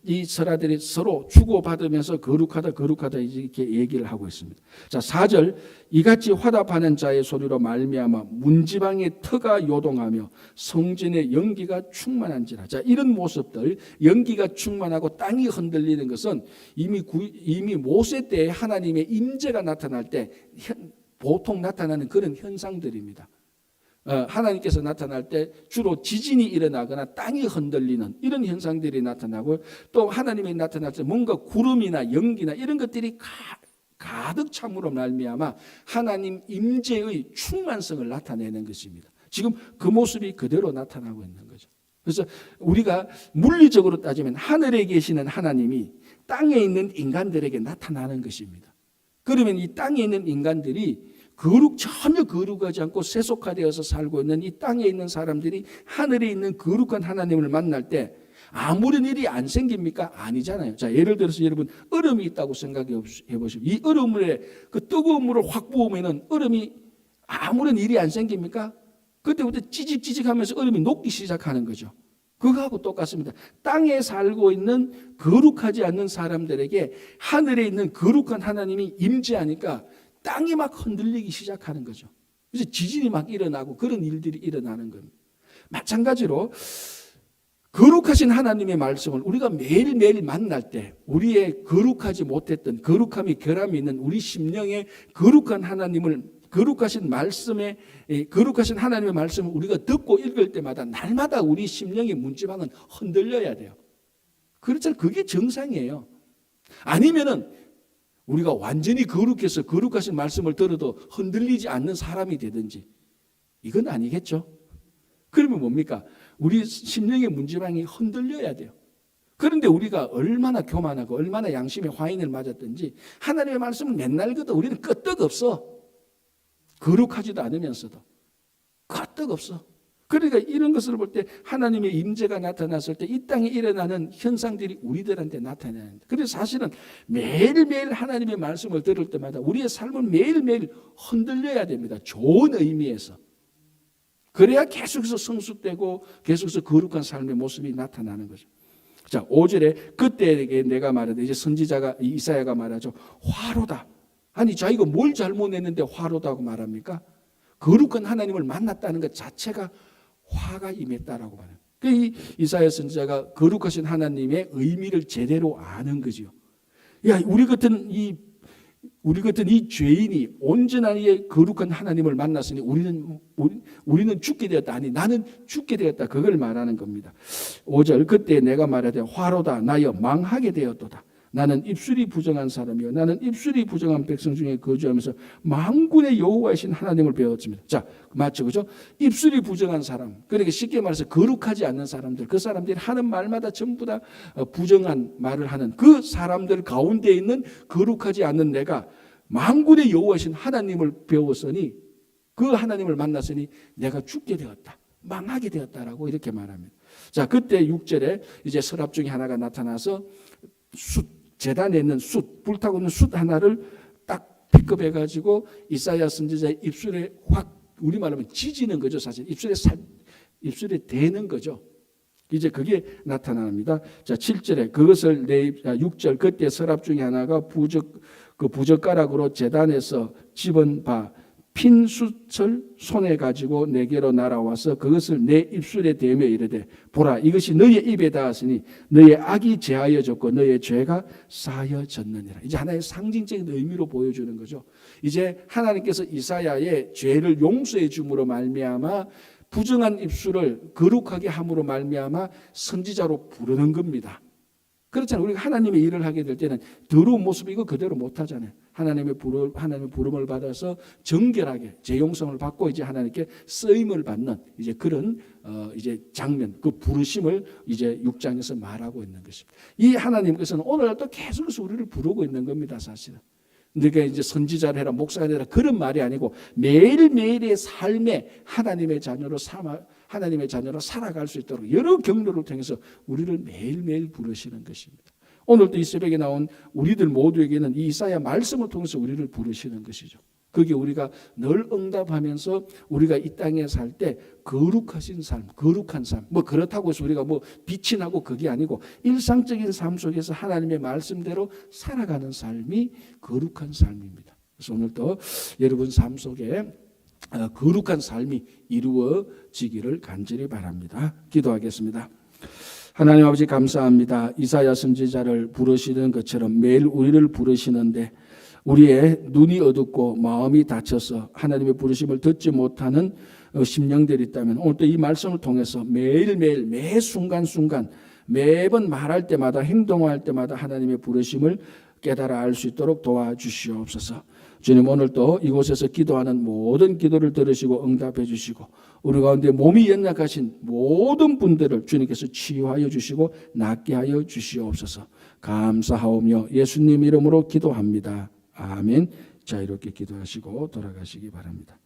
이 설아들이 서로 주고받으면서 거룩하다 이렇게 얘기를 하고 있습니다. 자, 4절, 이같이 화답하는 자의 소리로 말미암아 문지방의 터가 요동하며 성전의 연기가 충만한지라. 자, 이런 모습들, 연기가 충만하고 땅이 흔들리는 것은 이미 모세 때에 하나님의 임재가 나타날 때 보통 나타나는 그런 현상들입니다. 하나님께서 나타날 때 주로 지진이 일어나거나 땅이 흔들리는 이런 현상들이 나타나고, 또 하나님이 나타날 때 뭔가 구름이나 연기나 이런 것들이 가득 참으로 말미암아 하나님 임재의 충만성을 나타내는 것입니다. 지금 그 모습이 그대로 나타나고 있는 거죠. 그래서 우리가 물리적으로 따지면 하늘에 계시는 하나님이 땅에 있는 인간들에게 나타나는 것입니다. 그러면 이 땅에 있는 인간들이 전혀 거룩하지 않고 세속화되어서 살고 있는 이 땅에 있는 사람들이 하늘에 있는 거룩한 하나님을 만날 때 아무런 일이 안 생깁니까? 아니잖아요. 자, 예를 들어서 여러분 얼음이 있다고 생각해 보시면, 이 얼음에 그 뜨거운 물을 확 부으면은 얼음이 아무런 일이 안 생깁니까? 그때부터 찌직찌직하면서 얼음이 녹기 시작하는 거죠. 그거하고 똑같습니다. 땅에 살고 있는 거룩하지 않는 사람들에게 하늘에 있는 거룩한 하나님이 임재하니까 땅이 막 흔들리기 시작하는 거죠. 그래서 지진이 막 일어나고 그런 일들이 일어나는 겁니다. 마찬가지로 거룩하신 하나님의 말씀을 우리가 매일매일 만날 때 우리의 거룩하지 못했던, 거룩함이 결함이 있는 우리 심령의 거룩한 거룩하신 하나님의 말씀을 우리가 듣고 읽을 때마다 날마다 우리 심령의 문지방은 흔들려야 돼요. 그렇잖아요. 그게 정상이에요. 아니면은 우리가 완전히 거룩해서 거룩하신 말씀을 들어도 흔들리지 않는 사람이 되든지, 이건 아니겠죠. 그러면 뭡니까? 우리 심령의 문지방이 흔들려야 돼요. 그런데 우리가 얼마나 교만하고 얼마나 양심의 화인을 맞았든지 하나님의 말씀을 맨날 듣도 우리는 끄떡없어. 거룩하지도 않으면서도 끄떡없어. 그러니까 이런 것을 볼 때 하나님의 임재가 나타났을 때 이 땅에 일어나는 현상들이 우리들한테 나타나는데, 그래서 사실은 매일매일 하나님의 말씀을 들을 때마다 우리의 삶은 매일매일 흔들려야 됩니다. 좋은 의미에서. 그래야 계속해서 성숙되고 계속해서 거룩한 삶의 모습이 나타나는 거죠. 자, 5절에 그때에게 내가 말하되, 이제 선지자가 이사야가 말하죠. 화로다. 아니 자기가 뭘 잘못했는데 화로다고 말합니까? 거룩한 하나님을 만났다는 것 자체가 화가 임했다라고 말해요. 이 이사야 선지자가 거룩하신 하나님의 의미를 제대로 아는 거지요. 야, 우리 같은 이 죄인이 온전하게 거룩한 하나님을 만났으니 우리는 죽게 되었다. 아니, 나는 죽게 되었다. 그걸 말하는 겁니다. 5절, 그때 내가 말하되 화로다 나여 망하게 되었도다. 나는 입술이 부정한 사람이요 나는 입술이 부정한 백성 중에 거주하면서 만군의 여호와이신 하나님을 배웠습니다. 자, 맞죠, 그죠? 입술이 부정한 사람, 그러니까 쉽게 말해서 거룩하지 않는 사람들, 그 사람들이 하는 말마다 전부 다 부정한 말을 하는 그 사람들 가운데 있는 거룩하지 않는 내가 만군의 여호와이신 하나님을 배웠으니, 그 하나님을 만났으니 내가 죽게 되었다, 망하게 되었다라고 이렇게 말합니다. 자, 그때 6절에 이제 서랍 중에 하나가 나타나서 재단에 있는 불타고 있는 숯 하나를 딱 픽업해 가지고 이사야 선지자의 입술에 확, 우리말로 하면 지지는 거죠. 사실 입술에 대는 거죠. 이제 그게 나타납니다. 자, 7절에 그것을 6절 그때 서랍 중에 하나가 부젓가락으로 재단에서 집은 바 핀 숯을 손에 가지고 내게로 날아와서 그것을 내 입술에 대며 이르되 보라, 이것이 너의 입에 닿았으니 너의 악이 제하여졌고 너의 죄가 사하여졌느니라. 이제 하나의 상징적인 의미로 보여주는 거죠. 이제 하나님께서 이사야의 죄를 용서해 줌으로 말미암아 부정한 입술을 거룩하게 함으로 말미암아 선지자로 부르는 겁니다. 그렇잖아요. 우리가 하나님의 일을 하게 될 때는 더러운 모습 이거 그대로 못 하잖아요. 하나님의 부름을 받아서 정결하게 재용성을 받고 이제 하나님께 쓰임을 받는 이제 그런 이제 장면, 그 부르심을 이제 6장에서 말하고 있는 것입니다. 이 하나님께서는 오늘도 계속해서 우리를 부르고 있는 겁니다, 사실은. 네가 이제 선지자를 해라, 목사가 되라 그런 말이 아니고 매일매일의 삶에 하나님의 자녀로 살아갈 수 있도록 여러 경로를 통해서 우리를 매일매일 부르시는 것입니다. 오늘도 이 새벽에 나온 우리들 모두에게는 이 이사야 말씀을 통해서 우리를 부르시는 것이죠. 그게 우리가 늘 응답하면서 우리가 이 땅에 살 때 거룩하신 삶, 거룩한 삶, 뭐 그렇다고 해서 우리가 뭐 빛이 나고 그게 아니고 일상적인 삶 속에서 하나님의 말씀대로 살아가는 삶이 거룩한 삶입니다. 그래서 오늘도 여러분 삶 속에 거룩한 삶이 이루어지기를 간절히 바랍니다. 기도하겠습니다. 하나님 아버지 감사합니다. 이사야 선지자를 부르시는 것처럼 매일 우리를 부르시는데 우리의 눈이 어둡고 마음이 닫혀서 하나님의 부르심을 듣지 못하는 심령들이 있다면 오늘도 이 말씀을 통해서 매일매일 매 순간순간 매번 말할 때마다 행동할 때마다 하나님의 부르심을 깨달아 알 수 있도록 도와주시옵소서. 주님, 오늘도 이곳에서 기도하는 모든 기도를 들으시고 응답해 주시고 우리 가운데 몸이 연약하신 모든 분들을 주님께서 치유하여 주시고 낫게 하여 주시옵소서. 감사하오며 예수님 이름으로 기도합니다. 아멘. 자, 이렇게 기도하시고 돌아가시기 바랍니다.